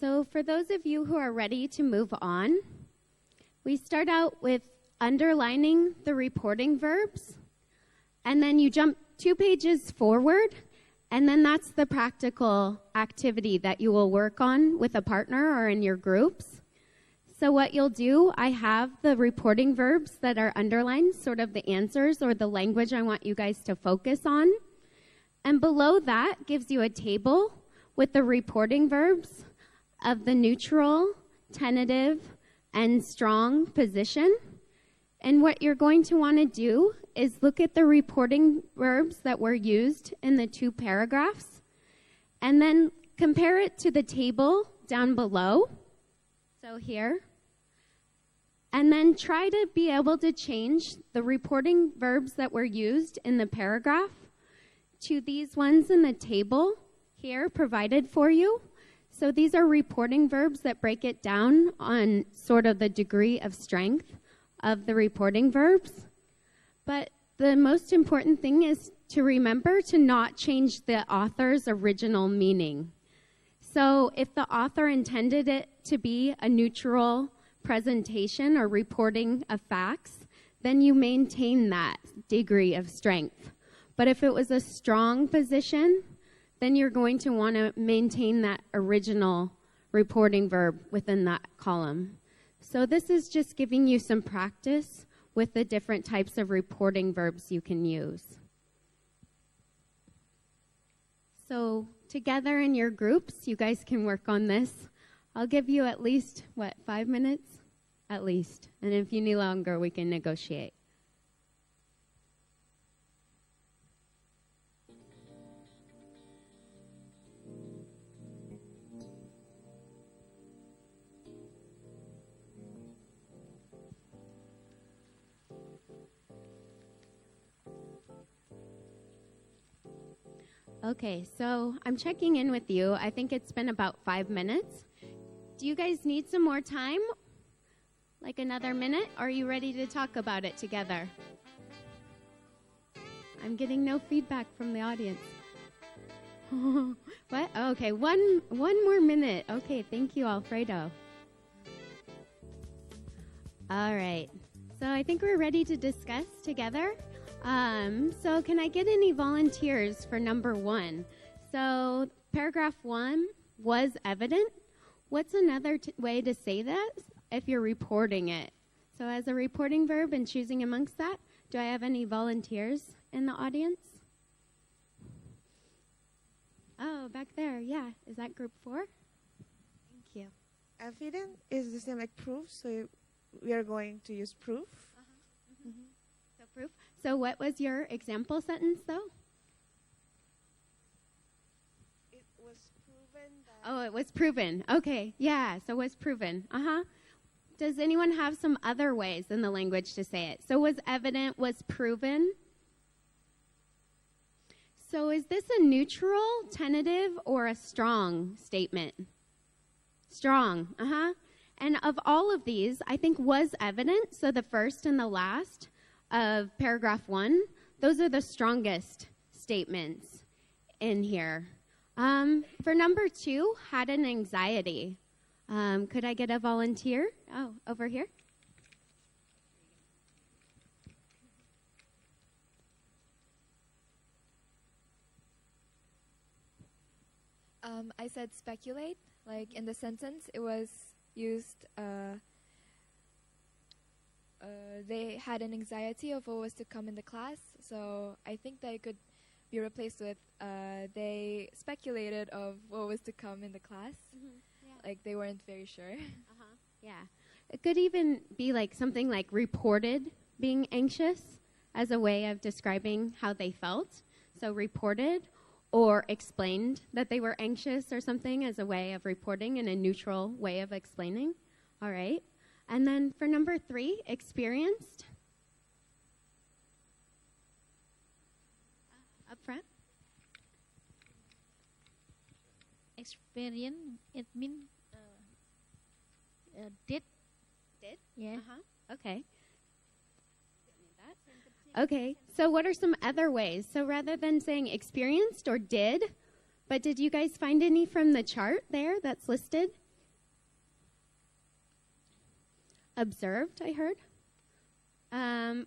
So for those of you who are ready to move on, we start out with underlining the reporting verbs, and then you jump 2 pages forward, and then that's the practical activity that you will work on with a partner or in your groups. So what you'll do, I have the reporting verbs that are underlined, sort of the answers or the language I want you guys to focus on. And below that gives you a table with the reporting verbs of the neutral, tentative, and strong position. And what you're going to want to do is look at the reporting verbs that were used in the 2 paragraphs, and then compare it to the table down below, so here, and then try to be able to change the reporting verbs that were used in the paragraph to these ones in the table here provided for you. So these are reporting verbs that break it down on sort of the degree of strength of the reporting verbs. But the most important thing is to remember to not change the author's original meaning. So if the author intended it to be a neutral presentation or reporting of facts, then you maintain that degree of strength. But if it was a strong position, then you're going to want to maintain that original reporting verb within that column. So this is just giving you some practice with the different types of reporting verbs you can use. So together in your groups, you guys can work on this. I'll give you at least, 5 minutes? At least. And if you need longer, we can negotiate. Okay, so I'm checking in with you. I think it's been about 5 minutes. Do you guys need some more time? Like another minute? Or are you ready to talk about it together? I'm getting no feedback from the audience. What? Okay, one more minute. Okay, thank you, Alfredo. All right. So I think we're ready to discuss together. So can I get any volunteers for number 1? So paragraph 1 was evident. What's another way to say that if you're reporting it? So as a reporting verb and choosing amongst that, do I have any volunteers in the audience? Oh, back there, yeah. Is that group 4? Thank you. Evident is the same like proof, so we are going to use proof. So proof. So what was your example sentence, though? It was proven that... Oh, it was proven. Okay, yeah, so it was proven. Does anyone have some other ways in the language to say it? So was evident, was proven. So is this a neutral, tentative, or a strong statement? Strong, And of all of these, I think was evident, so the first and the last of paragraph 1, those are the strongest statements in here. For number 2, had an anxiety. Could I get a volunteer? Oh, over here. I said speculate, like in the sentence it was used, they had an anxiety of what was to come in the class, so I think that it could be replaced with they speculated of what was to come in the class. Yeah. Like they weren't very sure. Yeah. It could even be like something like reported being anxious as a way of describing how they felt. So reported, or explained that they were anxious or something as a way of reporting in a neutral way of explaining. All right. And then for number 3, experienced. Up front. Experience, it means did. Did? Yeah. Okay. Okay, so what are some other ways? So rather than saying experienced or did, but did you guys find any from the chart there that's listed? observed, I heard.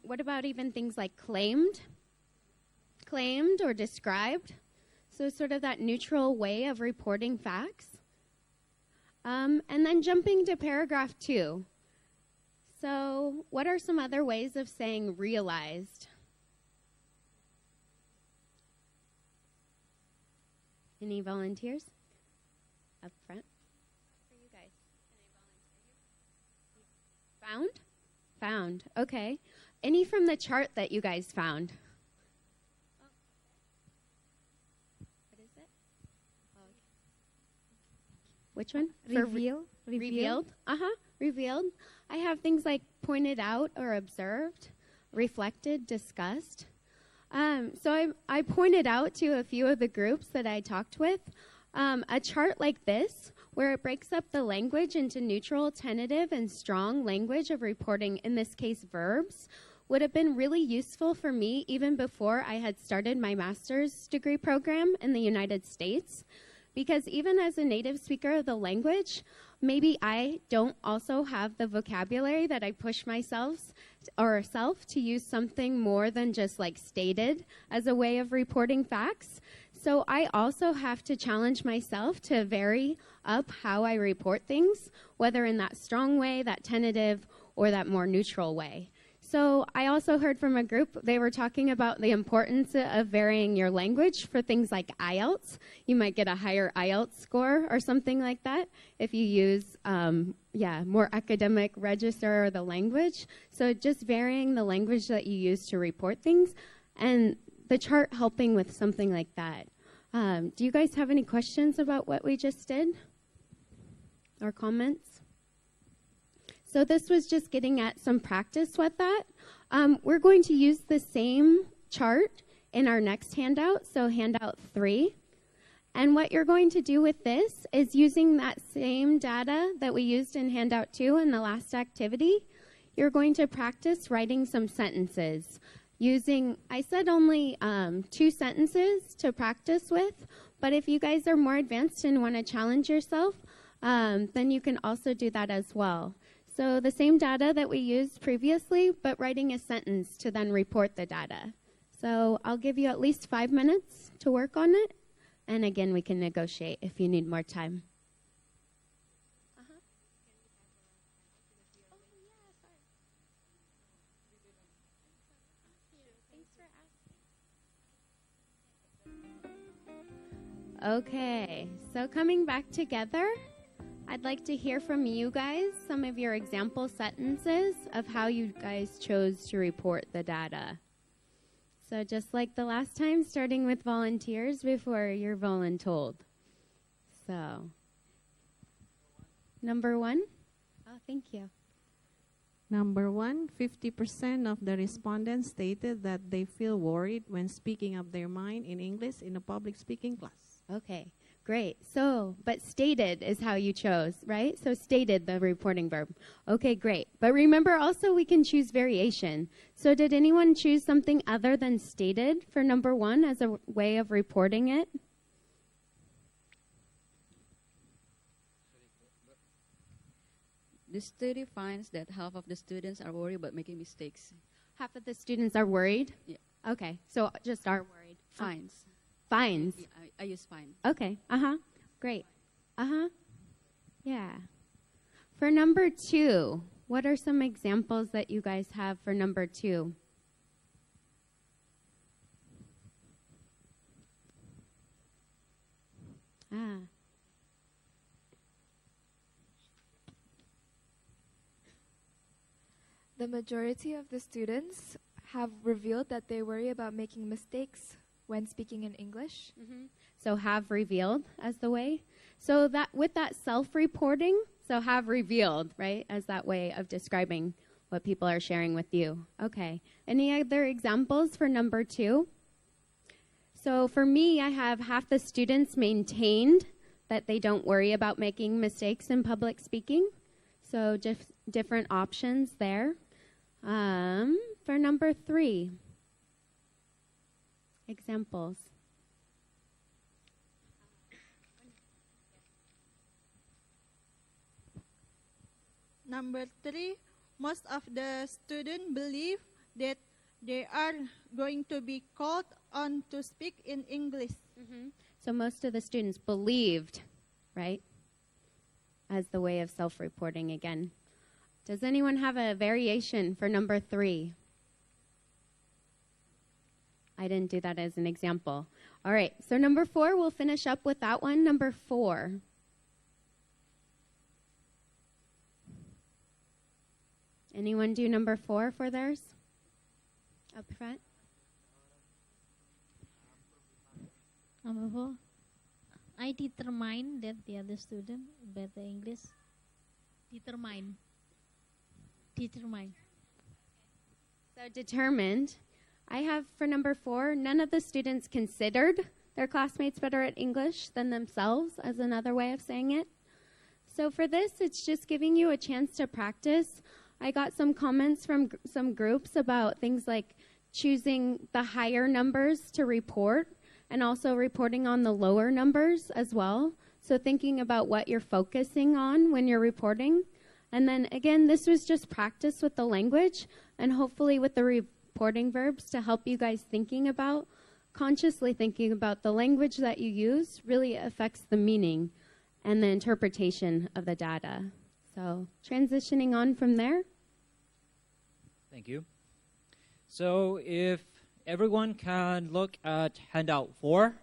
What about even things like claimed? Claimed or described? So sort of that neutral way of reporting facts. And then jumping to paragraph 2. So what are some other ways of saying realized? Any volunteers? Up front. For you guys. Can I volunteer you? Found? Found. Okay. Any from the chart that you guys found? What is it? Oh, okay. Which one? Revealed. Revealed. I have things like pointed out or observed, reflected, discussed. So I pointed out to a few of the groups that I talked with a chart like this, where it breaks up the language into neutral, tentative, and strong language of reporting, in this case verbs, would have been really useful for me even before I had started my master's degree program in the United States. Because even as a native speaker of the language, maybe I don't also have the vocabulary that I push myself or self to use something more than just like stated as a way of reporting facts. So I also have to challenge myself to vary up how I report things, whether in that strong way, that tentative, or that more neutral way. So I also heard from a group, they were talking about the importance of varying your language for things like IELTS. You might get a higher IELTS score or something like that if you use, more academic register or the language. So just varying the language that you use to report things, and the chart helping with something like that. Do you guys have any questions about what we just did? Or comments? So this was just getting at some practice with that. We're going to use the same chart in our next handout, so handout 3. And what you're going to do with this is using that same data that we used in handout 2 in the last activity, you're going to practice writing some sentences using, I said only 2 sentences to practice with, but if you guys are more advanced and want to challenge yourself, then you can also do that as well. So the same data that we used previously, but writing a sentence to then report the data. So I'll give you at least 5 minutes to work on it. And again, we can negotiate if you need more time. Okay, so coming back together, I'd like to hear from you guys some of your example sentences of how you guys chose to report the data. So just like the last time, starting with volunteers before you're voluntold. So, number 1. Oh, thank you. Number 1, 50% of the respondents stated that they feel worried when speaking up their mind in English in a public speaking class. Okay. Great. So, but stated is how you chose, right? So stated, the reporting verb. Okay, great. But remember also we can choose variation. So did anyone choose something other than stated for number 1 as a way of reporting it? The study finds that half of the students are worried about making mistakes. Half of the students are worried? Yeah. Okay, so just are worried. Fines. Fines? Yeah, I use fine. Okay, great. Yeah. For number 2, what are some examples that you guys have for number 2? The majority of the students have revealed that they worry about making mistakes when speaking in English. So have revealed as the way. So that with that self-reporting, so have revealed, right, as that way of describing what people are sharing with you. Okay. Any other examples for number 2? So for me, I have half the students maintained that they don't worry about making mistakes in public speaking. So different options there. For number 3, examples. Number 3, most of the students believe that they are going to be called on to speak in English. So most of the students believed, right, as the way of self-reporting again. Does anyone have a variation for number 3? I didn't do that as an example. All right, so number 4, we'll finish up with that one. Number 4. Anyone do number 4 for theirs? Up front. Number 4. I determine that the other student better English. Determine. So determined. I have for number 4, none of the students considered their classmates better at English than themselves, as another way of saying it. So for this, it's just giving you a chance to practice. I got some comments from some groups about things like choosing the higher numbers to report and also reporting on the lower numbers as well. So thinking about what you're focusing on when you're reporting. And then again, this was just practice with the language and hopefully with the reporting verbs to help you guys consciously thinking about the language that you use really affects the meaning and the interpretation of the data. So transitioning on from there. Thank you. So if everyone can look at handout 4.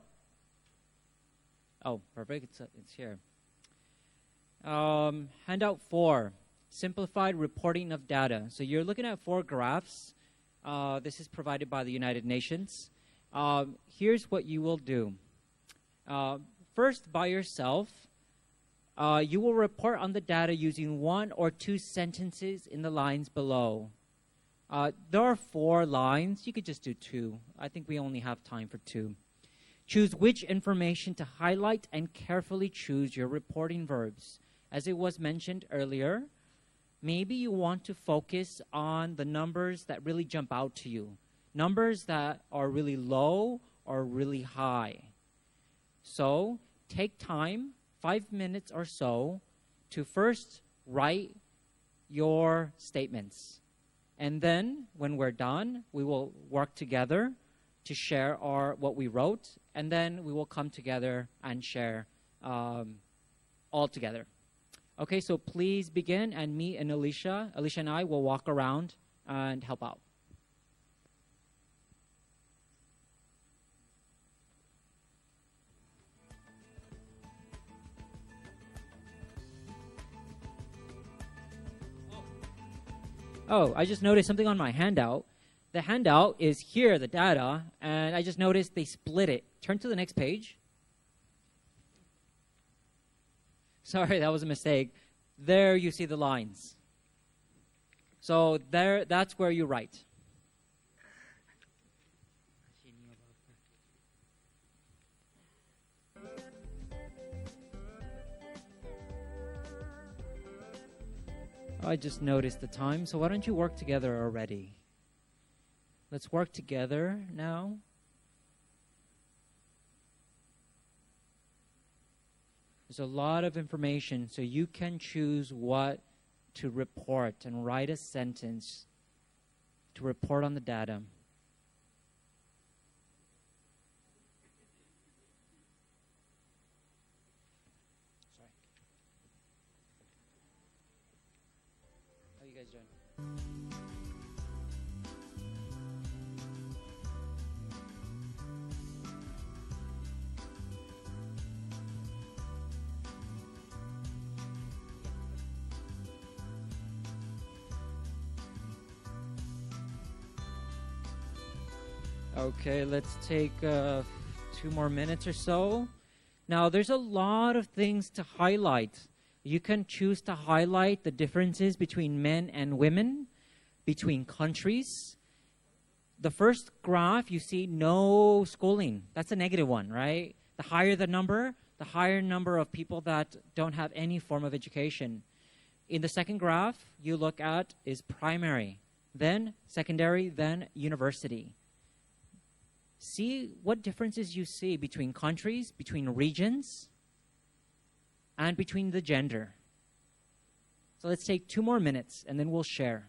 Oh, perfect. It's here. Handout 4, simplified reporting of data. So you're looking at 4 graphs. This is provided by the United Nations. Here's what you will do. First, by yourself, you will report on the data using 1 or 2 sentences in the lines below. There are 4 lines. You could just do 2. I think we only have time for 2. Choose which information to highlight and carefully choose your reporting verbs. As it was mentioned earlier, maybe you want to focus on the numbers that really jump out to you. Numbers that are really low or really high. So take time, 5 minutes or so, to first write your statements. And then, when we're done, we will work together to share what we wrote, and then we will come together and share all together. Okay, so please begin, and me and Alicia and I will walk around and help out. Oh, I just noticed something on my handout. The handout is here, the data, and I just noticed they split it. Turn to the next page. Sorry, that was a mistake. There you see the lines. So that's where you write. I just noticed the time, so why don't you work together already? Let's work together now. There's a lot of information, so you can choose what to report and write a sentence to report on the data. How you guys doing? Okay, let's take 2 more minutes or so. Now, there's a lot of things to highlight. You can choose to highlight the differences between men and women, between countries. The first graph, you see no schooling. That's a negative one, right? The higher the number of people that don't have any form of education. In the second graph, you look at is primary, then secondary, then university. See what differences you see between countries, between regions, and between the gender. So let's take 2 more minutes and then we'll share.